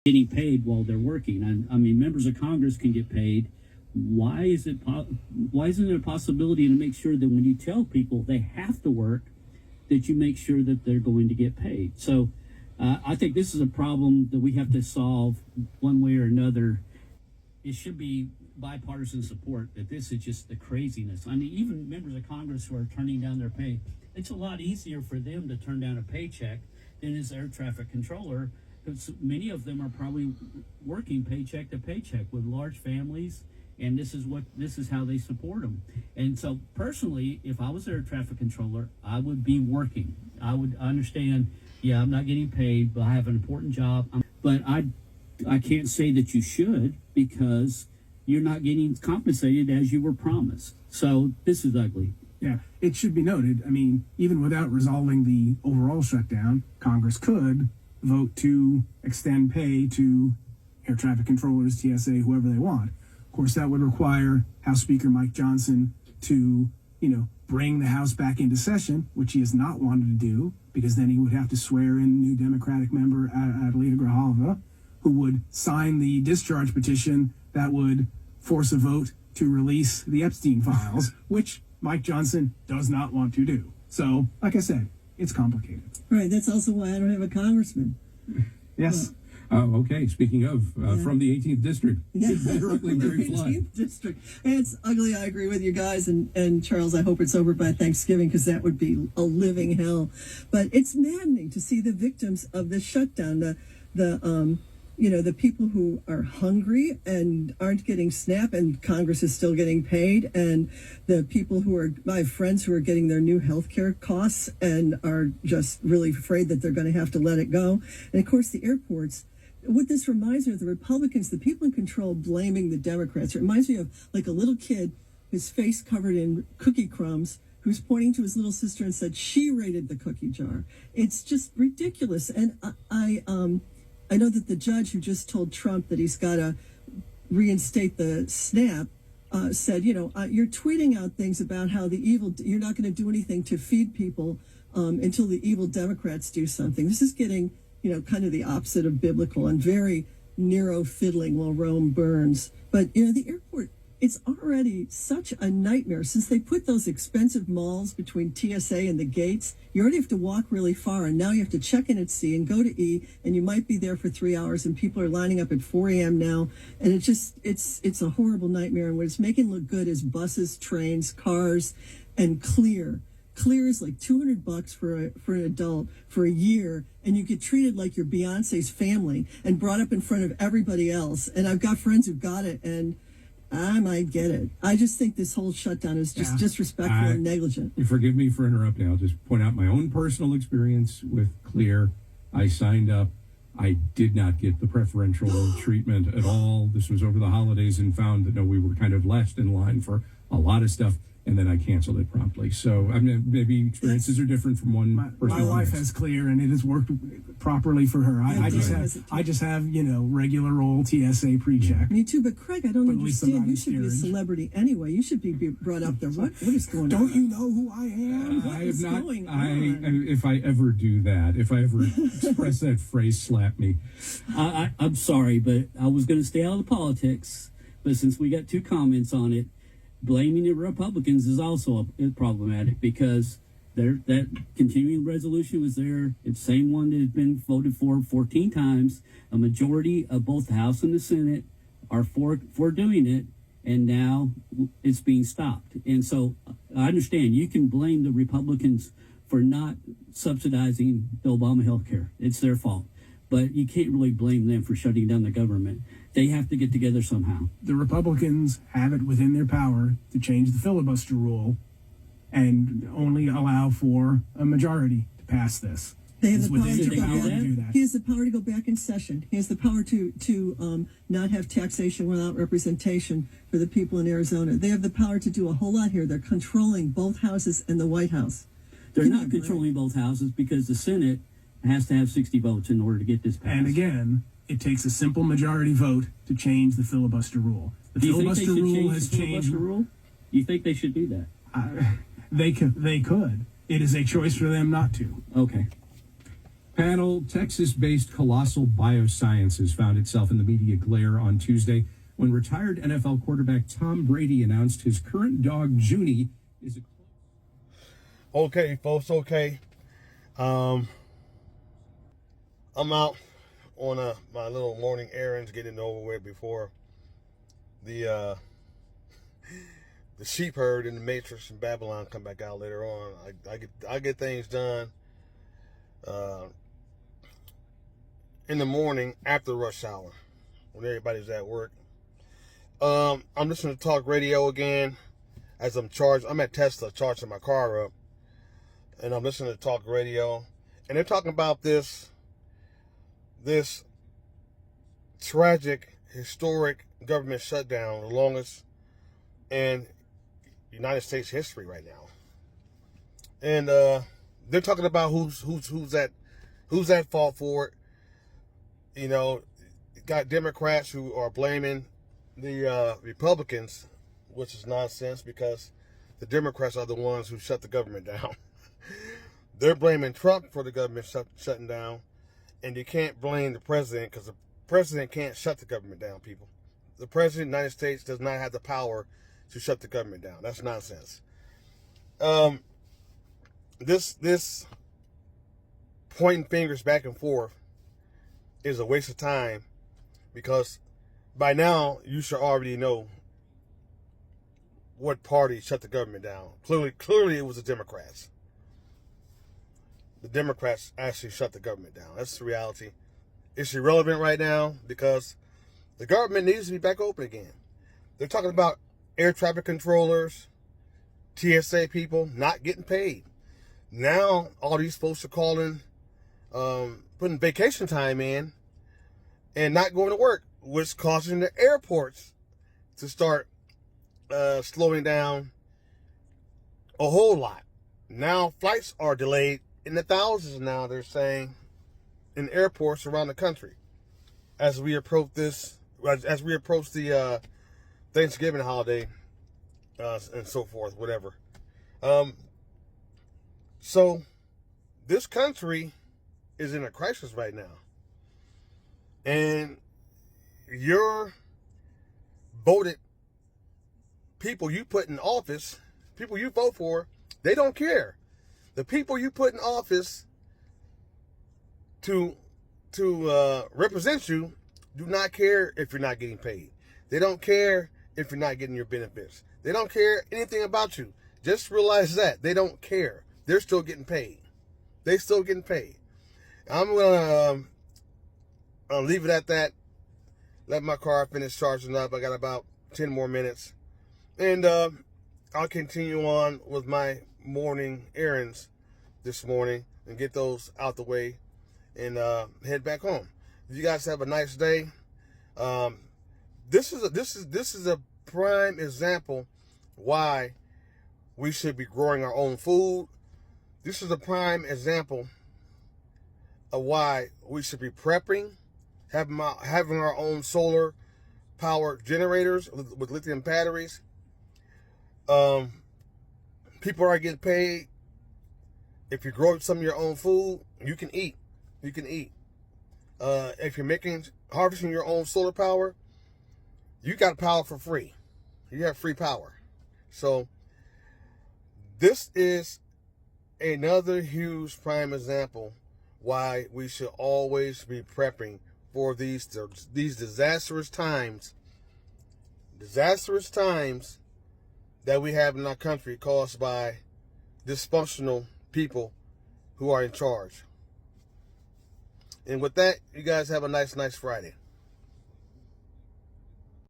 getting paid while they're working. I mean, members of Congress can get paid. Why isn't it a possibility to make sure that when you tell people they have to work, that you make sure that they're going to get paid? So I think this is a problem that we have to solve one way or another. It should be bipartisan support, that this is just the craziness. I mean, even members of Congress who are turning down their pay, it's a lot easier for them to turn down a paycheck than as air traffic controller, because many of them are probably working paycheck to paycheck with large families, and this is how they support them. And so personally, if I was air traffic controller, I would be working. I would understand, yeah, I'm not getting paid, but I have an important job. But I can't say that you should, because you're not getting compensated as you were promised. So this is ugly. Yeah, it should be noted, I mean, even without resolving the overall shutdown, Congress could vote to extend pay to air traffic controllers, TSA, whoever they want. Of course, that would require House Speaker Mike Johnson to, bring the House back into session, which he has not wanted to do, because then he would have to swear in a new Democratic member, Adelita Grijalva, who would sign the discharge petition that would force a vote to release the Epstein files, which Mike Johnson does not want to do. So, like I said, it's complicated. Right, that's also why I don't have a congressman. Yes. Okay, speaking of, from the 18th District. Yeah. Directly very flat. 18th District. It's ugly, I agree with you guys. And Charles, I hope it's over by Thanksgiving, because that would be a living hell. But it's maddening to see the victims of this shutdown, the people who are hungry and aren't getting SNAP, and Congress is still getting paid, and the people I have friends who are getting their new health care costs and are just really afraid that they're going to have to let it go. And of course, the airports. What this reminds me of, the Republicans, the people in control, blaming the Democrats. It reminds me of like a little kid, his face covered in cookie crumbs, who's pointing to his little sister and said she raided the cookie jar. It's just ridiculous. And I know that the judge who just told Trump that he's got to reinstate the SNAP said, you're tweeting out things about how you're not going to do anything to feed people until the evil Democrats do something. This is getting, kind of the opposite of biblical and very Nero fiddling while Rome burns. But, the airport, it's already such a nightmare. Since they put those expensive malls between TSA and the gates, you already have to walk really far, and now you have to check in at C and go to E, and you might be there for 3 hours, and people are lining up at 4 a.m. now, and it's a horrible nightmare. And what it's making look good is buses, trains, cars, and Clear. Clear is like $200 for an adult for a year, and you get treated like you're Beyonce's family and brought up in front of everybody else. And I've got friends who got it, and I might get it. I just think this whole shutdown is just disrespectful and negligent. Forgive me for interrupting. I'll just point out my own personal experience with Clear. I signed up. I did not get the preferential treatment at all. This was over the holidays, and found that, we were kind of last in line for a lot of stuff. And then I canceled it promptly. So maybe experiences are different from one person. My wife has Clear, and it has worked properly for her. I just have regular old TSA pre-check. Me too, but Craig, I don't understand. You should be a celebrity anyway. You should be brought up there. What is going on? Don't you know who I am? What is going on? If I ever do that, if I ever express that phrase, slap me. I'm sorry, but I was going to stay out of the politics. But since we got two comments on it, blaming the Republicans is also problematic, because that continuing resolution was there. It's the same one that has been voted for 14 times. A majority of both the House and the Senate are for doing it, and now it's being stopped. And so I understand you can blame the Republicans for not subsidizing the Obama health care. It's their fault. But you can't really blame them for shutting down the government. They have to get together somehow. The Republicans have it within their power to change the filibuster rule and only allow for a majority to pass this. They have the power to do that. He has the power to go back in session. He has the power to not have taxation without representation for the people in Arizona. They have the power to do a whole lot here. They're controlling both houses and the White House. They're not controlling both houses, because the Senate has to have 60 votes in order to get this passed. And again, it takes a simple majority vote to change the filibuster rule. The filibuster rule has changed. You think they should do that? They could. It is a choice for them not to. Okay. Panel, Texas-based Colossal Biosciences found itself in the media glare on Tuesday when retired NFL quarterback Tom Brady announced his current dog, Junie, is a... Okay, folks, okay. I'm out on my little morning errands, getting over with before the sheep herd in the Matrix and Babylon come back out later on. I get things done in the morning after rush hour when everybody's at work. I'm listening to talk radio again as I'm at Tesla charging my car up, and I'm listening to talk radio, and they're talking about this tragic, historic government shutdown, the longest in United States history right now. And they're talking about who's at fault for it. You know, got Democrats who are blaming the Republicans, which is nonsense because the Democrats are the ones who shut the government down. They're blaming Trump for the government shutting down, and you can't blame the president because the president can't shut the government down, people. The president of the United States does not have the power to shut the government down. That's nonsense. This pointing fingers back and forth is a waste of time because by now you should already know what party shut the government down. Clearly it was the Democrats. The Democrats actually shut the government down. That's the reality. It's irrelevant right now because the government needs to be back open again. They're talking about air traffic controllers, TSA people not getting paid. Now all these folks are calling, putting vacation time in and not going to work, which is causing the airports to start slowing down a whole lot. Now flights are delayed in the thousands now, they're saying, in airports around the country as we approach the Thanksgiving holiday and so forth, whatever. So this country is in a crisis right now. And your voted people you put in office, people you vote for, they don't care. The people you put in office to represent you do not care if you're not getting paid. They don't care if you're not getting your benefits. They don't care anything about you. Just realize that. They don't care. They're still getting paid. They still getting paid. I'm going to leave it at that. Let my car finish charging up. I got about 10 more minutes. And I'll continue on with my morning errands this morning and get those out the way and head back home. You guys have a nice day. This is a prime example why we should be growing our own food. This is a prime example of why we should be prepping, having our own solar power generators with lithium batteries. People are getting paid. If you grow some of your own food, you can eat. You can eat. If you're harvesting your own solar power, you got power for free. You have free power. So this is another huge prime example why we should always be prepping for these disastrous times that we have in our country caused by dysfunctional people who are in charge. And with that, you guys have a nice Friday.